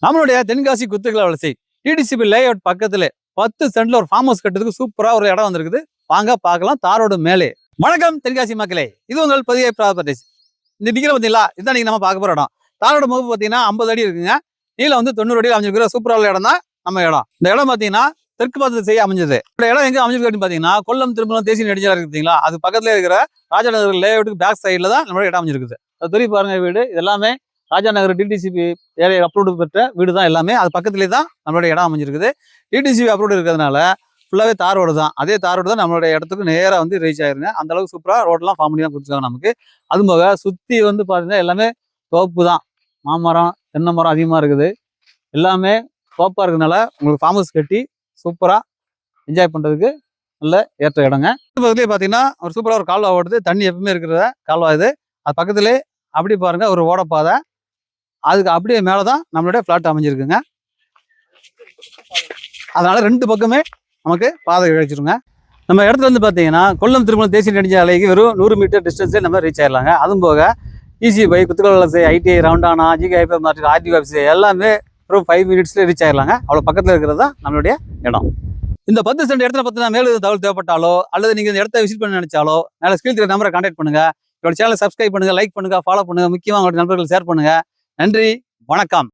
நம்மளுடைய தென்காசி குத்துக்களை வளர்ச்சி DTCP layout பக்கத்துல 10 சென்ட்ல ஒரு ஃபார்ம் ஹவுஸ் கட்டுறதுக்கு சூப்பரா ஒரு இடம் வந்திருக்குது. வாங்க பார்க்கலாம். தாரோடு மேலே. வணக்கம் தென்காசி மக்களே, இது உங்கள் பதிகை ப்ராப்பர்ட்டிஸ். இந்த டிகிரி பார்த்தீங்களா, இதுதான் நீங்க நம்ம பார்க்க போற இடம். தாரோட முகப்பு பார்த்தீங்கன்னா 50 அடி இருக்குங்க. நீளம் வந்து 90 அடியில் அமைஞ்சிருக்கிற சூப்பரான இடம் தான் நம்ம இடம். இந்த இடம் பார்த்தீங்கன்னா தெற்கு பார்த்து செய்ய அமைஞ்சது. இந்த இடம் எங்க அமைஞ்சிருக்கு பார்த்தீங்கன்னா கொல்லம் திருமணம் தேசிய நெடுஞ்சாலை இருக்குங்களா, அது பக்கத்துல இருக்கிற ராஜாநகர் லேஅவுட்டுக்கு பேக் சைட்ல தான் நம்மளோட இடம் அமைஞ்சிருக்குது. அது தெரிய பாருங்க, வீடு இது எல்லாமே ராஜாநகர் டிடிசிபி ஏரியா அப்ரூவ்டு பெற்ற வீடு தான் எல்லாமே. அது பக்கத்துலேயே தான் நம்மளுடைய இடம் அமைஞ்சிருக்குது. டிடிசிபி அப்ரூவ்டு இருக்கிறதுனால ஃபுல்லாகவே தார் ரோடு தான். அதே தார் ரோடு தான் நம்மளுடைய இடத்துக்கு நேராக வந்து ரீச் ஆயிருங்க. அந்த அளவுக்கு சூப்பராக ரோடெலாம் ஃபார்ம் பண்ணி தான் கொடுத்துருக்காங்க நமக்கு. அது போக சுற்றி வந்து பார்த்தீங்கன்னா எல்லாமே தோப்பு தான். மாமரம் தென்னை மரம் அதிகமாக இருக்குது. எல்லாமே தோப்பாக இருக்கிறதுனால உங்களுக்கு ஃபார்ம் ஹவுஸ் கட்டி சூப்பராக என்ஜாய் பண்ணுறதுக்கு நல்ல ஏற்ற இடங்க. பக்கத்துலேயே பார்த்தீங்கன்னா ஒரு சூப்பராக ஒரு கால்வா ஓடுது. தண்ணி எப்பவுமே இருக்கிற கால்வா இது. அது பக்கத்துலேயே அப்படி பாருங்க ஒரு ஓடப்பாதை. அதுக்கு அப்படியே மேலதான் நம்மளுடைய பிளாட் அமைஞ்சிருக்குங்க. அதனால ரெண்டு பக்கமே நமக்கு பாதை கிடைச்சிருங்க. நம்ம இடத்துல வந்து பார்த்தீங்கன்னா கொல்லம் திருமணம் தேசிய நெடுஞ்சாலைக்கு வெறும் 100 மீட்டர் டிஸ்டன்ஸே நம்ம ரீச் ஆயிடலாங்க. அதுவும் போக இசி பை குத்துக்கல் வளர்ச்சி ஐடிஐ ரவுண்டானா GK hyper market RTO office எல்லாமே ஒரு 5 மினிட்ஸ்ல ரீச் ஆயிடலாங்க. அவ்வளோ பக்கத்தில் இருக்கிறது தான் நம்மளுடைய இடம். இந்த 10 சென்ட் இடத்துல பார்த்தீங்கன்னா மேலும் தகவல் தேவைப்பட்டாலோ அல்லது நீங்கள் இந்த இடத்த விசிட் பண்ண நினைச்சாலோ மேலே ஸ்கிரீன் இருக்கிற நம்பரை கான்டாக்ட் பண்ணுங்க. என்னோட சேனலை சப்ஸ்கிரைப் பண்ணுங்க, லைக் பண்ணுங்க, ஃபாலோ பண்ணுங்க, முக்கியமாக உங்களோட நண்பர்கள் ஷேர் பண்ணுங்க. நன்றி, வணக்கம்.